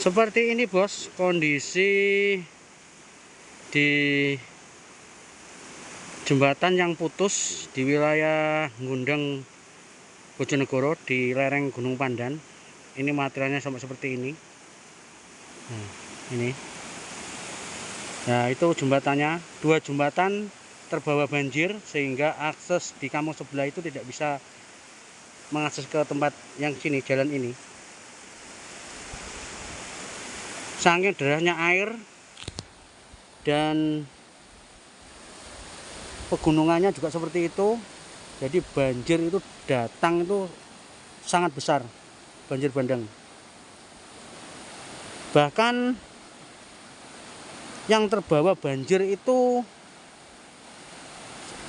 Seperti ini bos, kondisi di jembatan yang putus di wilayah Ngundeng Bojonegoro di lereng Gunung Pandan. Ini materialnya sampai seperti ini. Nah, ini. Nah, itu jembatannya. Dua jembatan terbawa banjir sehingga akses di kampung sebelah itu tidak bisa mengakses ke tempat yang sini, jalan ini. Saking derasnya air dan pegunungannya juga seperti itu, jadi banjir itu datang itu sangat besar, banjir bandang. Bahkan yang terbawa banjir itu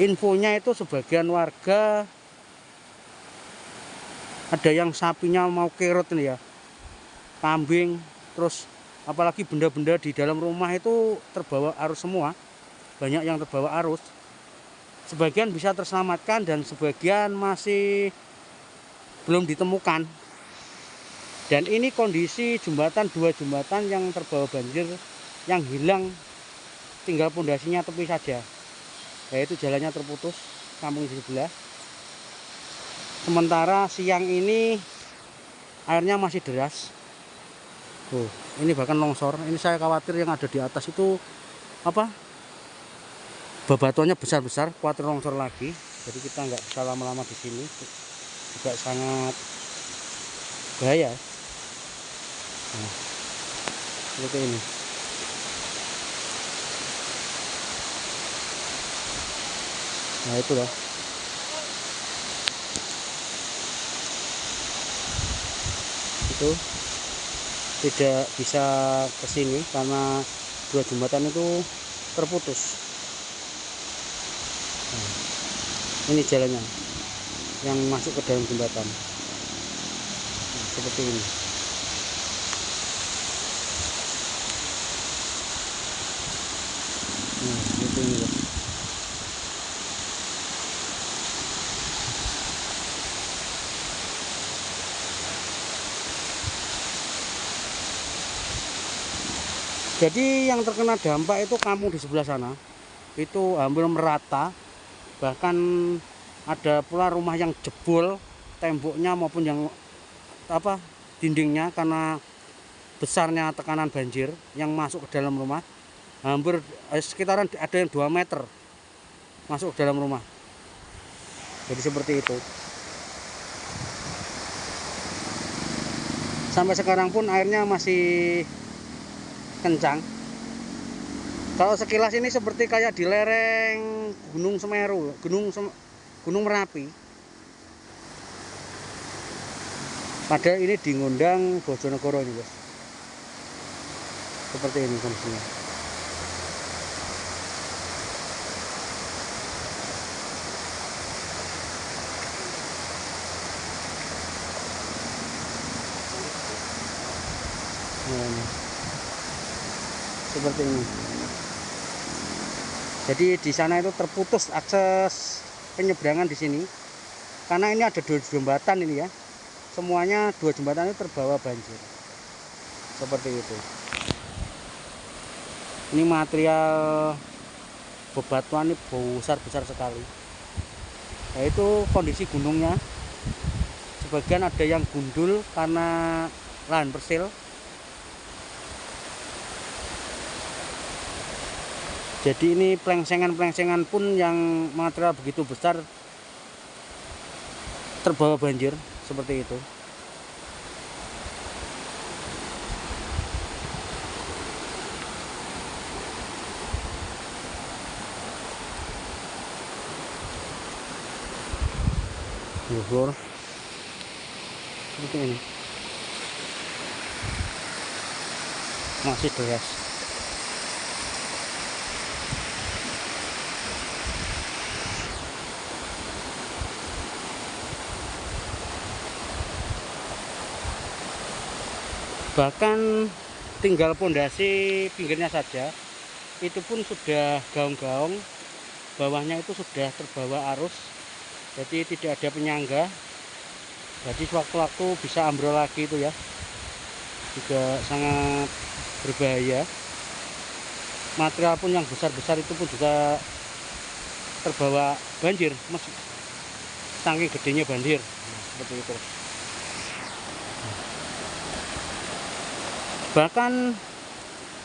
infonya itu sebagian warga ada yang sapinya mau kerot nih ya, kambing, terus apalagi benda-benda di dalam rumah itu terbawa arus semua, banyak yang terbawa arus. Sebagian bisa terselamatkan dan sebagian masih belum ditemukan. Dan ini kondisi jembatan, dua jembatan yang terbawa banjir, yang hilang tinggal pondasinya tepi saja, yaitu jalannya terputus kampung di sebelah. Sementara siang ini airnya masih deras. Ini bahkan longsor. Ini saya khawatir yang ada di atas itu bebatuannya besar-besar, khawatir longsor lagi. Jadi kita nggak bisa lama-lama di sini, juga sangat bahaya. Nah, seperti ini. Nah, itulah. Itu tidak bisa ke sini karena dua jembatan itu terputus. Nah, ini jalannya yang masuk ke dalam jembatan. Nah, seperti ini. Nah, itu ini. Jadi yang terkena dampak itu kampung di sebelah sana itu hampir merata, bahkan ada pula rumah yang jebol temboknya maupun yang dindingnya karena besarnya tekanan banjir yang masuk ke dalam rumah. Hampir sekitaran ada yang 2 meter masuk ke dalam rumah. Jadi seperti itu. Sampai sekarang pun airnya masih kencang. Kalau sekilas ini seperti kayak di lereng Gunung Semeru, Gunung Merapi. Padahal ini di Ngundeng Bojonegoro ini, guys. Seperti ini kondisinya. Nah, seperti ini. Jadi di sana itu terputus akses penyeberangan di sini karena ini ada dua jembatan ini ya. Semuanya dua jembatan itu terbawa banjir. Seperti itu. Ini material bebatuan ini besar-besar sekali. Yaitu kondisi gunungnya. Sebagian ada yang gundul karena lahan persil. Jadi ini plengsengan-plengsengan pun yang material begitu besar terbawa banjir seperti itu. Bogor seperti ini. Masih deras. Bahkan tinggal pondasi pinggirnya saja itu pun sudah gaung-gaung, bawahnya itu sudah terbawa arus, jadi tidak ada penyangga, jadi sewaktu-waktu bisa ambrol lagi itu ya. juga sangat berbahaya. Material pun yang besar-besar itu pun juga terbawa banjir, mas, saking gedenya banjir. Nah, seperti itu. Bahkan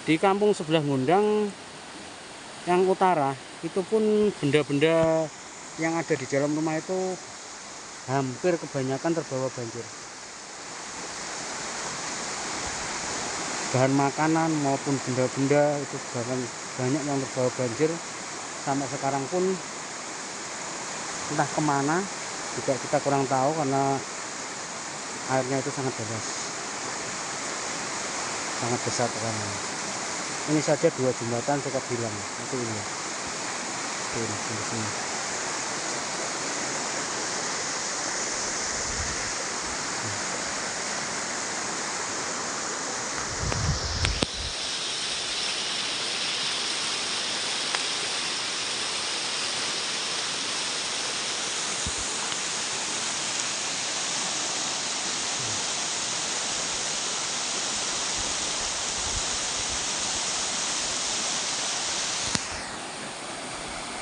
di kampung sebelah Ngundang yang utara itu pun benda-benda yang ada di dalam rumah itu hampir kebanyakan terbawa banjir. Bahan makanan maupun benda-benda itu bahkan banyak yang terbawa banjir. Sampai sekarang pun entah kemana juga kita kurang tahu karena airnya itu sangat deras, sangat besar tekanan. Ini saja 2 jembatan cukup hilang. Itu ini. Di sini.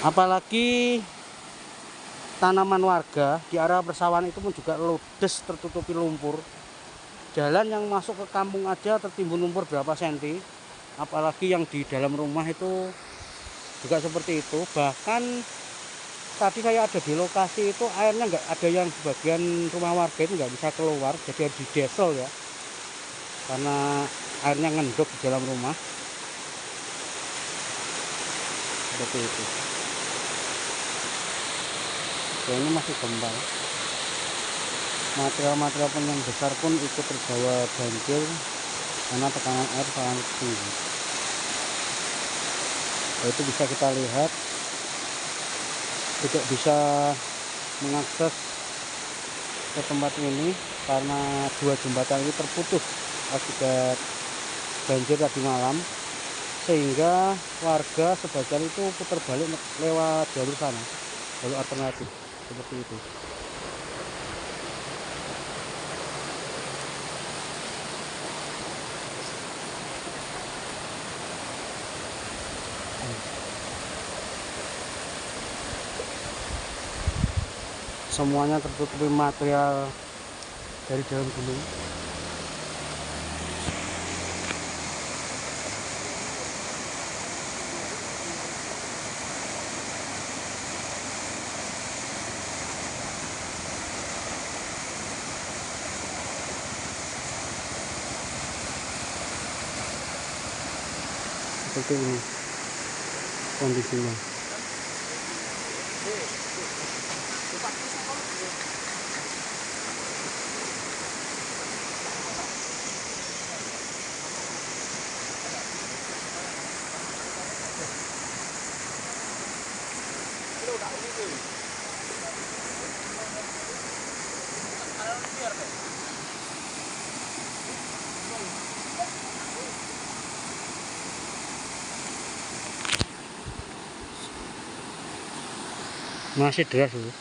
Apalagi tanaman warga di area persawahan itu pun juga ludes, tertutupi lumpur. Jalan yang masuk ke kampung aja tertimbun lumpur berapa senti, apalagi yang di dalam rumah itu juga seperti itu. Bahkan tadi saya ada di lokasi itu airnya nggak ada, yang sebagian rumah warga itu nggak bisa keluar, jadi harus didesel ya, karena airnya ngendok di dalam rumah seperti itu. Ya, ini masih gembal. Material-material pun yang besar pun ikut terbawa banjir karena tekanan air sangat tinggi. Nah, itu bisa kita lihat tidak bisa mengakses ke tempat ini karena 2 jembatan ini terputus akibat banjir tadi malam, sehingga warga sebagian itu putar balik lewat jalur sana, jalur alternatif seperti itu. Semuanya tertutupi material dari dalam gunung. Seperti ini kondisinya. Masih deras loh.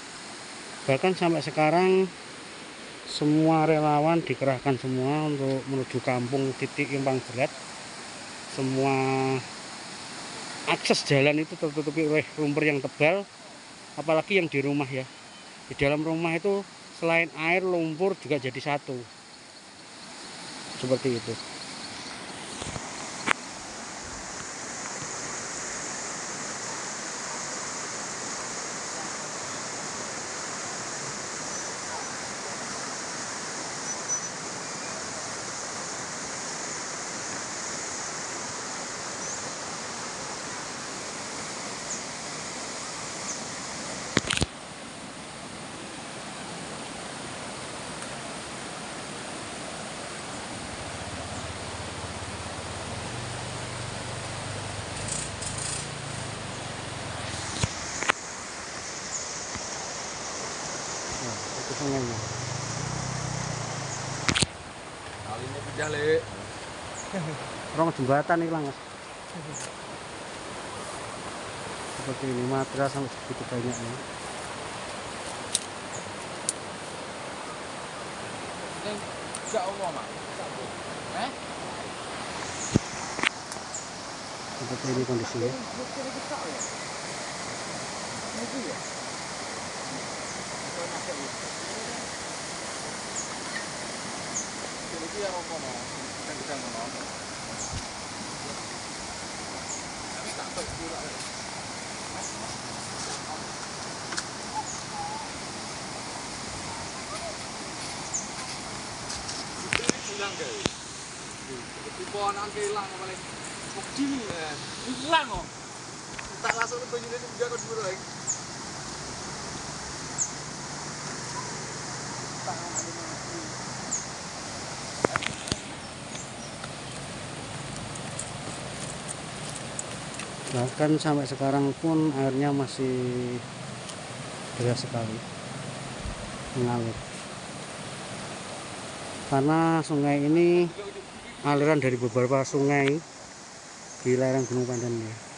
Bahkan sampai sekarang semua relawan dikerahkan semua untuk menuju kampung titik yang paling berat. Semua akses jalan itu tertutupi oleh lumpur yang tebal, apalagi yang di rumah ya. Di dalam rumah itu selain air, lumpur juga jadi satu. Seperti itu. Itu sungainya. Kalinya pindah le. Rong jembatan nih Mas. Seperti ini material sampai segitu banyaknya. Enggak Allah, Mak. Seperti ini kondisinya. Hilang guys. Tiponan hilang paling. Kecil hilang kok. Tak langsung ke banyune juga kok dulu lagi. Bahkan sampai sekarang pun airnya masih deras sekali mengalir, karena sungai ini aliran dari beberapa sungai di lereng Gunung Pandan ya.